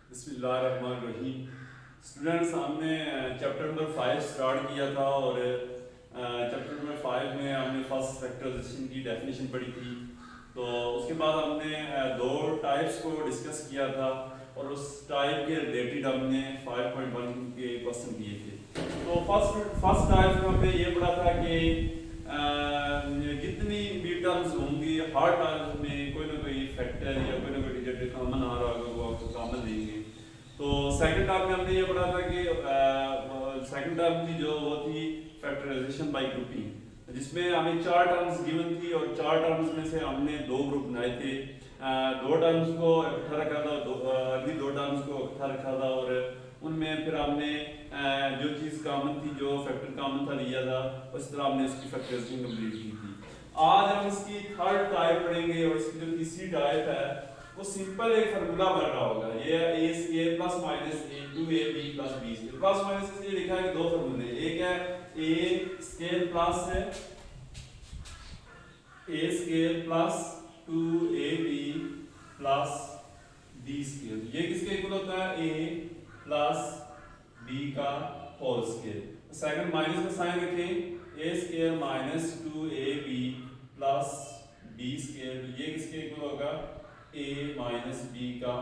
बिस्मिल्लाहिर्रहमानिर्रहीम। स्टूडेंट्स, हमने chapter number 5 start किया था और चैप्टर नंबर 5 में हमने फर्स्ट फैक्टराइजेशन की डेफिनेशन पढ़ी थी। तो उसके बाद हमने दो टाइप्स को डिस्कस किया था और उस टाइप के रिलेटेड हमने 5.1 के क्वेश्चन किए थे। तो फर्स्ट टाइप में हमने ये पढ़ा था कि जितनी भी टर्म्स होंगी हर टर्म्स में कोई ना कोई फैक्टर या कोई ना कोई डिजिट कॉमन आ रहा होगा, वो आपको कॉमन देंगे। तो सेकंड टर्म में हमने ये पढ़ा था कि सेकंड टर्म की जो वो थी फैक्टराइजेशन बाय ग्रुपिंग, जिसमें हमें चार टर्म्स गिवन थी और चार टर्म्स में से हमने दो ग्रुप बनाए थे। दो टर्म्स को इकट्ठा रखा था, अगली दो टर्म्स को इकट्ठा रखा था और उनमें फिर हमने जो चीज़ कॉमन थी, जो फैक्टर कॉमन था लिया था, उस तरह हमने उसकी फैक्टराइजेशन कंप्लीट की थी। आज हम इसकी थर्ड टाइप पढ़ेंगे और इसकी जो तीसरी टाइप है वो सिंपल एक फार्मूला बन रहा होगा। ये a square plus minus a 2ab plus b square plus minus से लिखा है दो फार्मूले। एक है a square plus 2ab plus b square, ये किसके इक्वल होता है a प्लस b का होल स्क्वायर। सेकंड माइनस का साइन रखें, a square minus 2ab plus b square, ये किसके इक्वल होगा a माइनस b का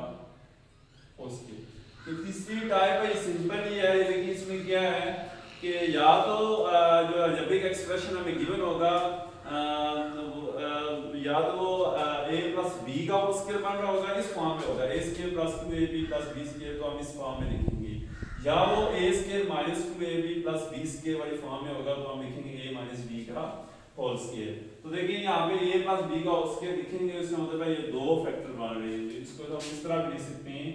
होल स्क्वायर। तो तीसरी टाइप है, सिंपल ही है। देखिए इसमें क्या है कि या तो जो अलजेब्रिक एक्सप्रेशन हमें गिवन होगा या तो वो a प्लस b का होल स्क्वायर बन रहा होगा, इस फॉर्म में होगा a square plus 2ab plus b square, तो हम इस फॉर्म में लिखेंगे। या वो a square minus 2ab plus b square वाली फॉर्म में होगा, तो हम लिखेंगे a माइनस b का होल स्क्वायर। तो देखिए यहाँ पे a प्लस b का होल स्क्वायर लिखेंगे, इसका मतलब है ये दो फैक्टर बन रहे हैं। इसको तो हम इस तरह भी लिख सकते हैं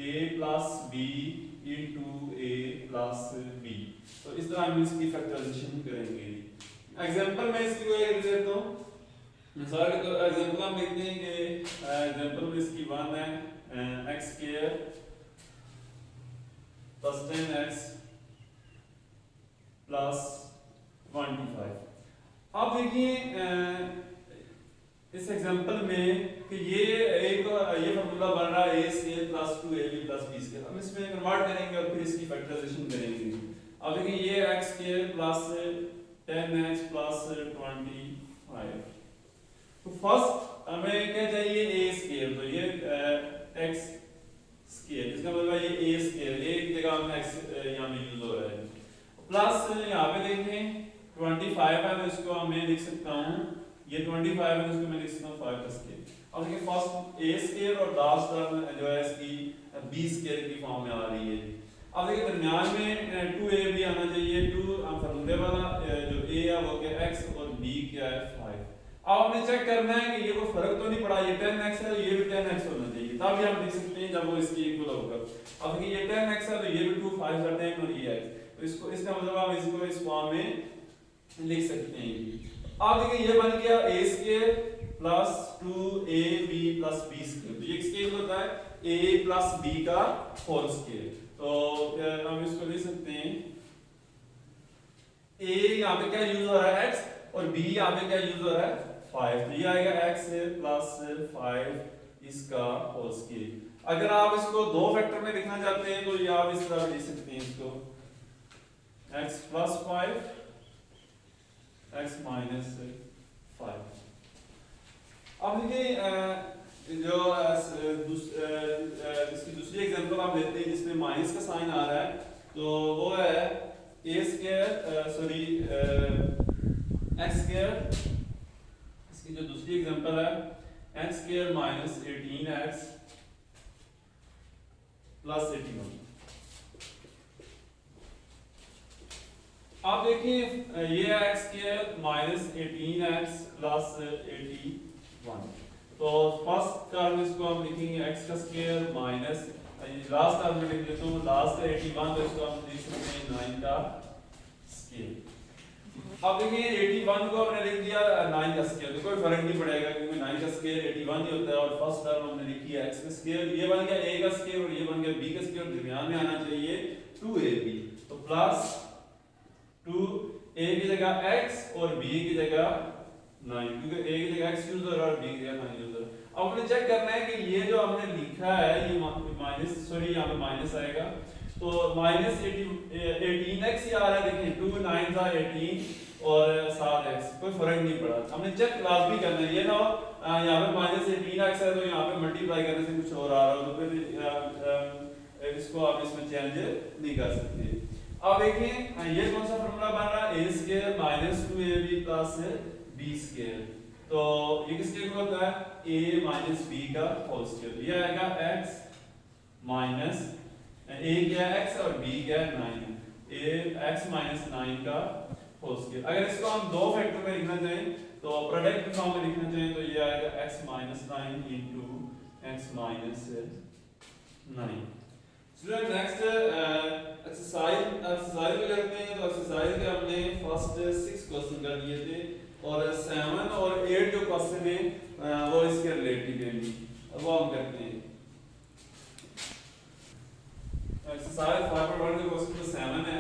a plus b into a plus b। तो इस तरह हम इसकी फैक्टराइजेशन करेंगे। एग्जांपल में इसकी कोई एक देता हूँ। मिसाल के तौर एग्जांपल हम लिखते हैं कि एग्जांपल में इसकी 1 है x square plus 10x plus 25। अब देखिए इस एग्जांपल में कि ये फार्मूला बन रहा है a square plus 2ab plus b square. हम इसमें कन्वर्ट करेंगे और फिर इसकी फैक्टराइजेशन करेंगे। अब देखिए ये x square plus 10x plus 25। तो फर्स्ट हमें क्या चाहिए a स्क्वायर, तो ये x स्क्वायर, इसका मतलब है ये a स्क्वायर, एक जगह हमने x यहाँ पे यूज हो रहा है। प्लस यहाँ पे देखें 25 है, तो इसको मैं लिख सकता हूँ, ये 25 है तो इसको मैं लिख सकता हूँ 5 का स्क्वायर। अब देखिए फर्स्ट a स्क्वायर और लास्ट टर्म जो है इसकी b स्क्वायर की फॉर्म में आ रही है। अब देखिए दरमियान में 2ab आना चाहिए। 2 फार्मूले वाला जो a है वो क्या x और b क्या है 5। अब हमने चेक करना है कि ये कोई फर्क तो नहीं पड़ा, ये 10x है, ये भी 10x होना चाहिए, तब हम देख सकते हैं जब वो इसकी इक्वल होगा। अब देखिए ये 10x है तो ये भी 2 5 का 10 और ये x, तो इसको इसका मतलब आप इसको इस फॉर्म में लिख सकते हैं। अब देखिए ये बन गया a square plus 2ab plus b square, तो ये किसके इक्वल होता है a प्लस b का होल स्क्वायर। तो हम इसको लिख सकते हैं a यहाँ पे क्या यूज हो रहा है x और b यहाँ पे क्या यूज हो रहा है 5, तो ये आएगा x प्लस 5 इसका होल स्क्वायर। अगर आप इसको दो फैक्टर में लिखना चाहते हैं तो ये आप इस तरह लिख सकते हैं इसको x प्लस 5 x माइनस 5। अब देखिए जो इसकी दूसरी एग्जांपल आप लेते हैं जिसमें माइनस का साइन आ रहा है, तो वो है a square sorry x square. इसकी जो दूसरी एग्जांपल है x square minus 18x plus 81। आप देखिए ये x square minus 18x plus 81। तो फर्स्ट टर्म इसको हम लिखेंगे x का स्क्वायर माइनस, लास्ट टर्म में लिख लेते हैं लास्ट 81, तो इसको हम लिख सकते हैं 9 का स्क्वायर। अब देखिए 81 को हमने लिख दिया 9 का स्क्वायर, तो कोई फर्क नहीं पड़ेगा क्योंकि 9 का स्क्वायर 81 ही होता है। और फर्स्ट टर्म हमने लिखी है x का स्क्वायर, ये बन गया a का स्क्वायर और ये बन गया b का स्क्वायर, दरमियान में आना चाहिए 2ab, तो प्लस 2a की जगह x और b की जगह 9, क्योंकि a की जगह x यूज हो रहा है और b की जगह 9 यूज हो रहा है। अब हमें चेक करना है कि ये जो हमने लिखा है ये माइनस, सॉरी यहाँ पे माइनस आएगा, तो माइनस 18x ही आ रहा है, देखिए 2 9 था 18 और 7x, कोई फर्क नहीं पड़ा। हमने चेक क्लास भी करना है, ये ना यहाँ पे माइनस 18x है तो यहाँ पे मल्टीप्लाई करने से कुछ और आ रहा हो तो फिर इसको आप इसमें चेंज नहीं कर सकते। अब देखिए ये कौन सा फॉर्मूला बन रहा है, a square minus 2ab plus b square, तो ये किसके इक्वल होता है, a माइनस b का होल स्क्वायर, ये आएगा x माइनस a क्या है x और b क्या है 9, a x माइनस 9 का होल स्क्वायर। अगर इसको हम दो फैक्टर में लिखना चाहें तो प्रोडक्ट फॉर्म में लिखना चाहें तो ये आएगा x minus 9 into x minus 9। Student next exercise में करते हैं, तो एक्सरसाइज के हमने फर्स्ट 6 क्वेश्चन कर लिए थे और 7 और 8 जो क्वेश्चन है वो इसके रिलेटेड हैं, अब वो हम करते हैं। एक्सरसाइज 5.1 के क्वेश्चन में 7 है,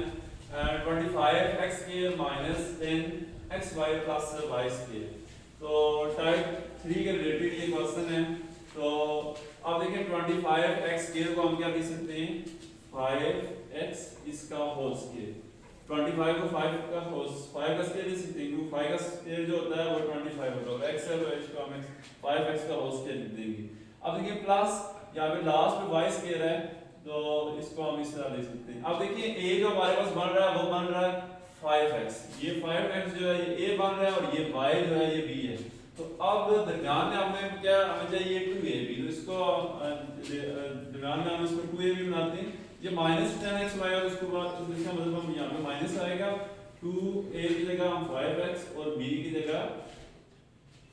25x square minus 10xy plus y square, तो टाइप 3 के रिलेटेड ये क्वेश्चन है। तो अब देखिए 25x स्क्वायर को हम क्या लिख सकते हैं, 5x इसका होल स्क्वायर, 25 को 5 का स्क्वायर लिख सकते हैं क्योंकि 5 का स्क्वायर जो होता है वो 25 होता है, x है तो इसको हम 5x का होल स्क्वायर लिख देंगे। अब देखिए प्लस यहाँ पे लास्ट में y स्क्वायर है तो इसको हम इस तरह लिख सकते हैं। अब देखिए a जो हमारे पास बन रहा है वो बन रहा है 5x, ये 5x जो है ये a बन रहा है और ये y जो है ये b है, तो अब दरमियान में हमें क्या हमें चाहिए 2ab, तो इसको दरमियान में हम इसको 2ab बनाते हैं। ये माइनस 10x y और इसको बाद इसका मतलब हम यहाँ पे माइनस आएगा, 2a की जगह हम 5x और b की जगह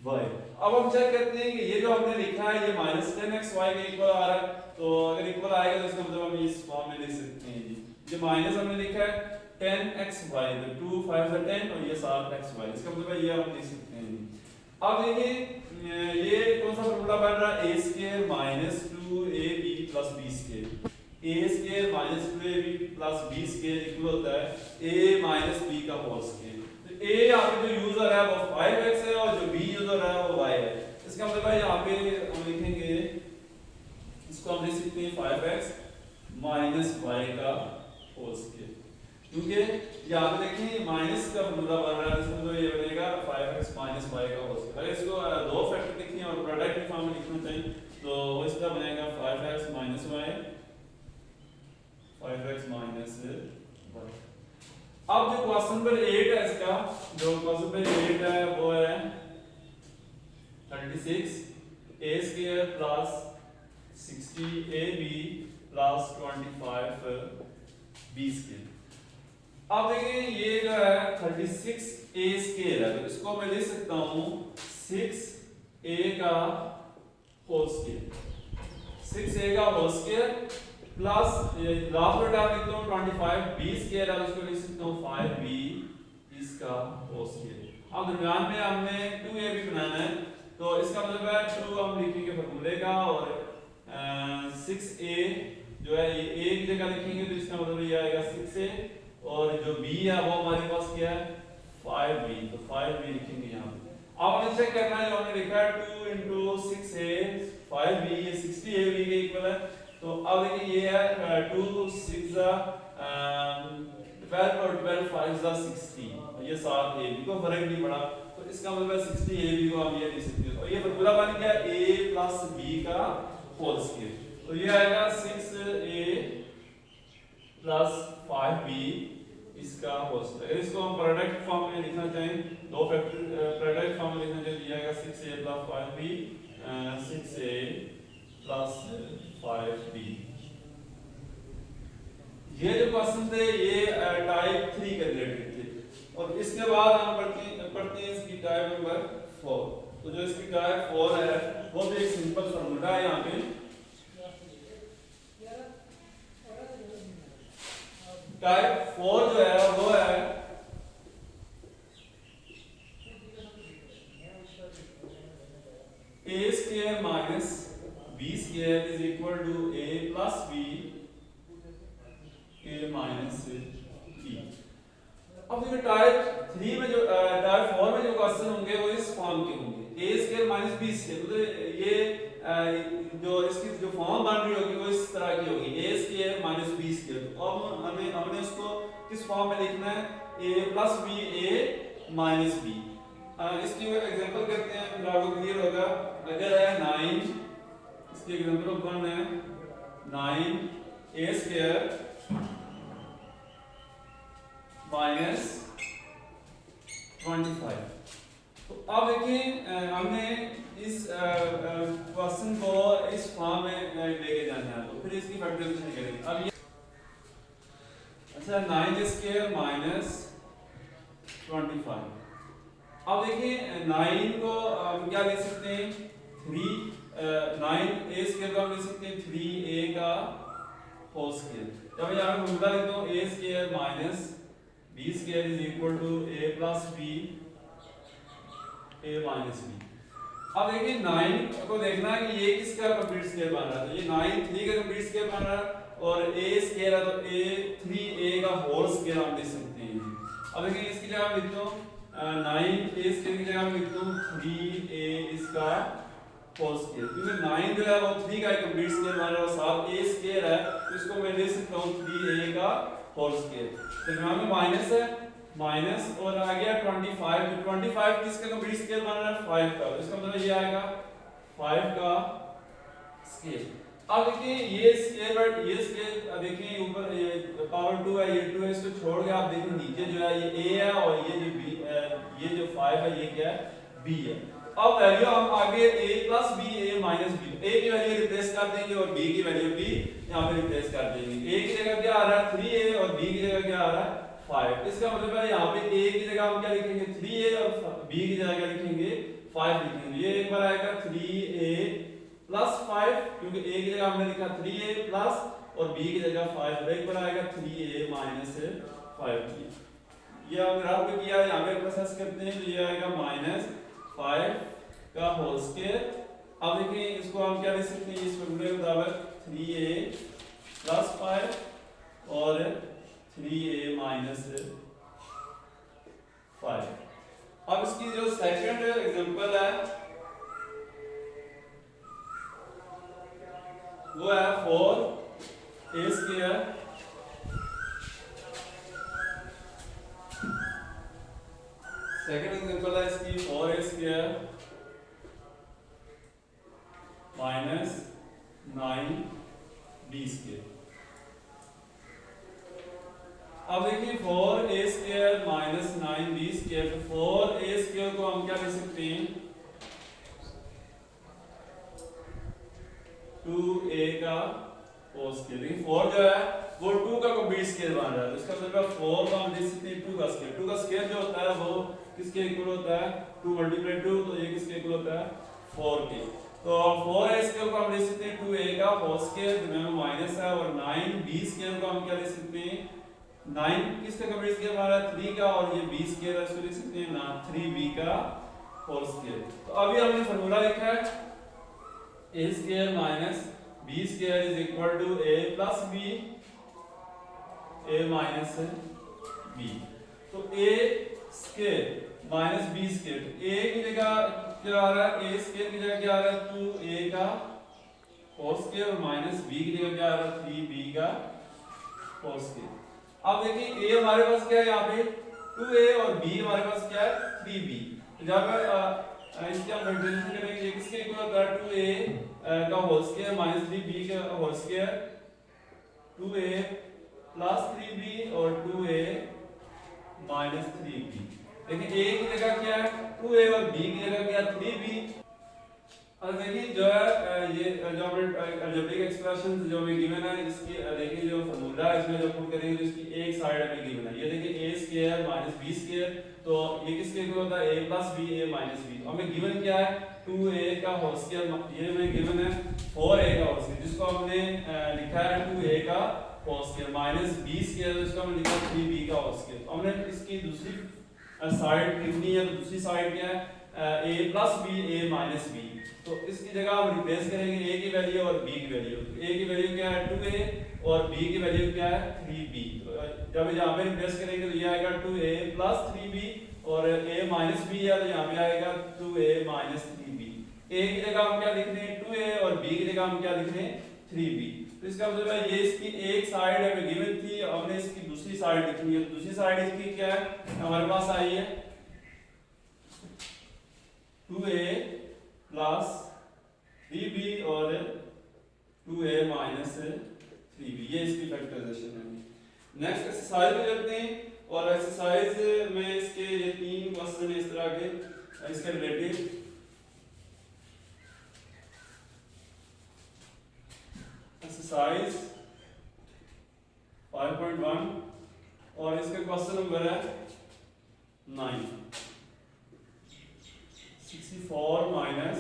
y। अब हम चेक करते हैं कि ये जो हमने लिखा है ये माइनस 10x y के इक्वल आ रहा है, तो अगर इक्वल आएगा तो इसका मतलब हम इस फॉर्म में लिख सकते हैं जी, ये माइनस हमने लिखा है 10xy, तो 2 5 से 10 और ये 7xy, इसका मतलब ये हम लिख सकते हैं जी। अब देखिए ये कौन सा फॉर्मूला बन रहा है, a square minus 2ab plus b square, a square minus 2ab plus b square equal होता है a माइनस b का होल स्क्वायर। तो a यहाँ पे जो यूजर है वो 5x है और जो b यूजर है वो y है, इसका मतलब है यहाँ पे हम लिखेंगे इसको हम लिख सकते हैं 5x माइनस y का होल स्क्वायर, क्योंकि यहाँ पे देखिए माइनस का फॉर्मूला बन रहा है, इसका मतलब ये बनेगा 5x माइनस y का होल स्क्वायर। अगर इसको दो फैक्टर लिखें और प्रोडक्ट फॉर्म में लिखना चाहिए तो इसका बनेगा 5x minus y, 5x minus y। अब जो क्वेश्चन नंबर 8 है, इसका जो क्वेश्चन नंबर 8 है वो है 36 a square plus 60ab plus 25 b square. अब देखिए ये जो है 36 a स्क्वायर है, तो इसको मैं लिख सकता हूँ 6a का होल स्क्वायर, 6a का होल स्क्वायर प्लस लास्ट में डाल देता हूँ 25 b स्क्वायर है, इसको लिख सकता हूँ 5b इसका होल स्क्वायर। अब दरमियान में हमने 2ab बनाना है, तो इसका मतलब है 2 हम लिखेंगे फॉर्मूले का और 6a जो है ये a की जगह लिखेंगे तो इसका मतलब ये आएगा 6a और जो b है वो हमारे पास क्या है 5b, तो 5b लिखेंगे यहाँ पे। अब हमें चेक करना है, जो हमने लिखा है 2 into 6a 5b, ये 60ab के इक्वल है, तो अब देखिए ये है 2 6 12 और 12 5 16, ये 7ab को फर्क नहीं पड़ा, तो इसका मतलब 60ab को हम ये लिख सकते हैं, और ये फॉर्मूला बन गया a प्लस b का होल स्क्वायर, तो ये आएगा 6a प्लस 5b इसका होल स्क्वायर। अगर इसको हम प्रोडक्ट फॉर्म में लिखना चाहें, दो फैक्टर प्रोडक्ट फॉर्म में लिखना चाहें तो ये आएगा 6a plus 5b 6a plus 5b। ये जो क्वेश्चन थे ये टाइप 3 के रिलेटेड थे, और इसके बाद हम पढ़ते हैं इसकी टाइप नंबर 4। तो जो इसकी टाइप 4 है वो भी एक सिंपल फॉर्मूला है, यहाँ पे टाइप 4 जो है वो है a square minus b square is equal to a plus b a minus b। अब देखिए टाइप 3 में जो टाइप 4 में जो क्वेश्चन होंगे वो इस फॉर्म के होंगे, ए स्क्वायर माइनस बी स्क्वायर, तो ये जो इसकी जो फॉर्म बन रही होगी वो इस तरह की होगी, ए स्क्वायर माइनस बी स्क्वायर। तो अब हमने उसको किस फॉर्म में लिखना है, ए plus B A minus B. इसकी एग्जांपल करते हैं, फिर आपको क्लियर होगा। अगर है 9, इसकी एग्जांपल वन है 9 ए स्क्वायर माइनस 25। तो अब देखिए हमने इस क्वेश्चन को इस फॉर्म में लेके जाना है, तो फिर इसकी फैक्टराइजेशन करेंगे। अब ये अच्छा 9 स्क्वायर माइनस 25। अब देखिए 9 को हम क्या लिख सकते हैं, 9 ए स्क्वायर को हम लिख सकते हैं 3a का होल स्क्वायर। जब यहाँ पे फॉर्मूला लिखता हूँ a square minus b square is equal to a plus b a minus b। अब देखिए 9 को देखना है कि ये किसका कंप्लीट स्क्वायर बन रहा है, तो ये 9 3 का कंप्लीट स्क्वायर बन रहा है, और a स्क्वायर है तो a 3a का होल स्क्वायर हम लिख सकते हैं। अब देखिए इसकी जगह मैं लिखता हूँ 9 a स्क्वायर की जगह मैं लिखता हूँ 3a इसका होल स्क्वायर, क्योंकि 9 जो है वो 3 का कंप्लीट स्क्वायर बन रहा है और साथ a स्क्वायर है, तो इसको मैं लिख सकता हूँ 3a का होल स्क्वायर। तो यहाँ में माइनस है, माइनस और आ गया 25, तो 25 किसका कंप्लीट स्क्वायर बन रहा है, 5 का, इसका मतलब ये आएगा 5 का स्क्वायर। अब देखिए ये स्क्वायर बट ये स्क्वायर, देखिए ऊपर ये पावर 2 है, ये 2 है, इसको छोड़ के आप देखिए नीचे जो है ये a है और ये जो b ये जो 5 है ये क्या है, b है। अब वैल्यू हम आगे a plus b a minus b, a की वैल्यू रिप्लेस कर देंगे और b की वैल्यू b यहां पे रिप्लेस कर देंगे। a की जगह क्या आ रहा है 3a और b की जगह क्या आ रहा है 5। इसका मतलब है यहां पे a की जगह हम क्या लिखेंगे 3a और b की जगह क्या लिखेंगे 5 लिखेंगे। ये एक बार आएगा 3a प्लस 5, क्योंकि a की जगह हमने लिखा 3a प्लस और b की जगह 5, और एक बार आएगा 3a माइनस 5। ये हम ग्राफ पे किया, यहां पे प्रोसेस करते हैं तो ये आएगा माइनस 5 का होल स्क्वायर। अब देखिए इसको हम क्या लिख सकते हैं, इस फॉर्मूले के मुताबिक 3a प्लस 5 और 3a माइनस 5। अब इसकी जो सेकंड एग्जांपल है वो है 4a स्क्वायर सेकंड एग्जांपल है इसकी 4a square minus 9b square. अब देखिए 4a square minus 9b square, तो 4a स्क्वायर को हम क्या लिख सकते हैं 2a का होल स्क्वायर। देखिए 4 जो है वो 2 का कंप्लीट स्क्वायर बन रहा है, तो इसका मतलब 4 को हम लिख सकते हैं 2 का स्क्वायर। 2 का स्क्वायर जो होता है वो किसके इक्वल होता है 2 मल्टीप्लाई 2, तो ये किसके इक्वल होता है 4 के। तो 4a स्क्वायर को हम लिख सकते हैं 2a का होल स्क्वायर, जिसमें माइनस है, और 9b स्क्वायर को हम क्या लिख सकते हैं 9 किसका कंप्लीट स्क्वायर बन रहा है 3 का, और ये b स्क्वायर है, इसको लिख सकते हैं ना 3b का होल स्क्वायर। तो अभी हमने फार्मूला लिखा है a square minus b square is equal to a plus b a minus b। तो a square minus b square, तो a की जगह क्या आ रहा है a स्क्वायर की जगह क्या आ रहा है 2a का होल स्क्वायर, और माइनस b की जगह क्या आ रहा है 3b का होल स्क्वायर। अब देखिए a हमारे पास क्या है यहाँ पे 2a और b हमारे पास क्या है 3b। तो जब इसके हम मल्टीप्लिकेशन करेंगे, किसके इक्वल होता है 2a का होल स्क्वायर माइनस 3b का whole square, 2a plus 3b और 2a माइनस 3b। देखिए a की जगह क्या है 2a और b की जगह क्या है 3b। अब देखिए जो है ये जो अलजेब्रिक एक्सप्रेशन जो हमें गिवन है, इसकी देखिए जो फार्मूला है इसमें जो पुट करेंगे तो इसकी एक साइड हमें गिवन है। ये देखिए a square minus b square, तो ये किसके इक्वल होता है a plus b a minus b। हमें गिवन क्या है 2a का होल स्क्वायर, ये हमें गिवन है 4a का होल स्क्वायर, जिसको हमने लिखा है 2a का whole square minus b square, जिसको हमने लिखा 3b का होल स्क्वायर। हमने इसकी दूसरी साइड लिखनी है, तो दूसरी साइड क्या है a plus b a minus b। तो इसकी जगह हम रिप्लेस करेंगे a की वैल्यू और b की वैल्यू। a की वैल्यू क्या है 2a और b की वैल्यू क्या है 3b। तो जब यहाँ पे रिप्लेस करेंगे तो ये आएगा 2a प्लस 3b और a माइनस बी है तो यहाँ पे आएगा 2a माइनस 3b। a की जगह हम क्या लिख रहे हैं 2a और b की जगह हम क्या लिख रहे हैं 3b। तो इसका मतलब है ये इसकी एक साइड हमें गिवन थी, हमने इसकी दूसरी साइड लिखनी है। दूसरी साइड इसकी क्या है हमारे पास आई है 2a प्लस 3b और 2a माइनस 3b, ये इसकी फैक्टराइजेशन है। नेक्स्ट एक्सरसाइज में चलते हैं और एक्सरसाइज में इसके ये 3 क्वेश्चन है इस तरह के इसके रिलेटेड। एक्सरसाइज 5.1 और इसका क्वेश्चन नंबर है 9। 64 माइनस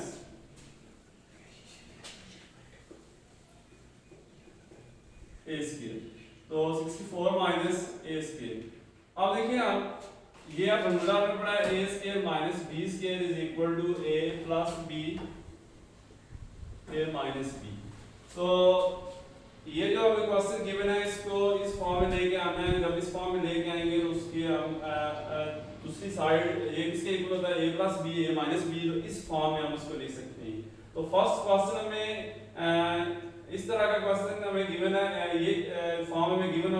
ए स्क्वायर, तो 64 माइनस ए स्क्वायर। अब देखिए आप ये फॉर्मूला में पड़ा है A square minus B square is equal to A plus B A minus B. तो ये जो अभी क्वेश्चन गिवन है इसको इस फॉर्म में लेके आना है। जब इस फॉर्म में लेके आएंगे तो उसकी हम दूसरी साइड ये किसके इक्वल होता है ए plus B A minus B, तो इस फॉर्म में हम उसको लिख सकते हैं। तो फर्स्ट क्वेश्चन में इस तरह का क्वेश्चन हमें गिवन है, ये फॉर्म में गिवन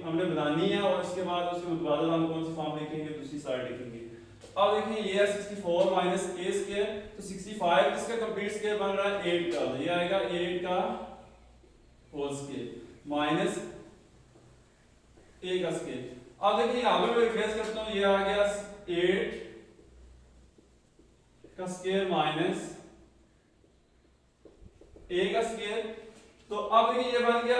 हमने बनानी है और इसके बाद उसके मुताबिक हम कौन सी फॉर्म लिखेंगे दूसरी साइड लिखेंगे। अब देखिए ये है 64 माइनस ए स्क्वायर, तो 65 इसका कंप्लीट स्क्वायर बन रहा है 8 का, तो ये आएगा 8 का होल स्क्वायर माइनस ए का स्क्वायर। अब देखिए यहां पे मैं रिप्लेस करता हूं, ये आ गया 8 का स्क्वायर माइनस a का स्क्वायर। तो अब देखिए ये बन गया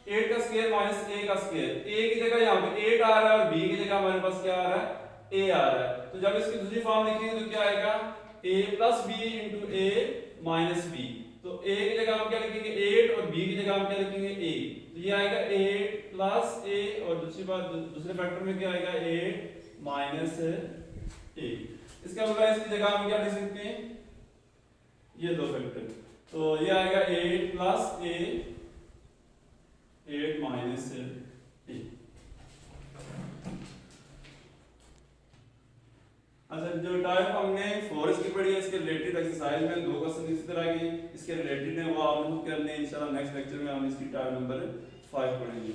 8 का स्क्वायर माइनस a का स्क्वायर। a की जगह यहाँ पे 8 आ रहा है और b की जगह हमारे पास क्या आ रहा है a आ रहा है। तो जब इसकी दूसरी फॉर्म लिखेंगे तो क्या आएगा a plus b into a minus b। तो a की जगह हम क्या लिखेंगे 8 और b की जगह हम क्या लिखेंगे a, तो ये आएगा 8 प्लस a और दूसरी बात दूसरे फैक्टर में क्या आएगा 8 माइनस a। इसका मतलब इसकी जगह हम क्या लिख सकते हैं ये दो फैक्टर, तो ये आएगा 8 प्लस a 8 माइनस a। अच्छा जो टाइप हमने 4 इसकी पढ़ी है इसके रिलेटेड एक्सरसाइज में 2 क्वेश्चन इसी तरह के इसके रिलेटेड है वो आप लोग करने इंशाल्लाह नेक्स्ट लेक्चर में हम इसकी टाइप नंबर 5 पढ़ेंगे।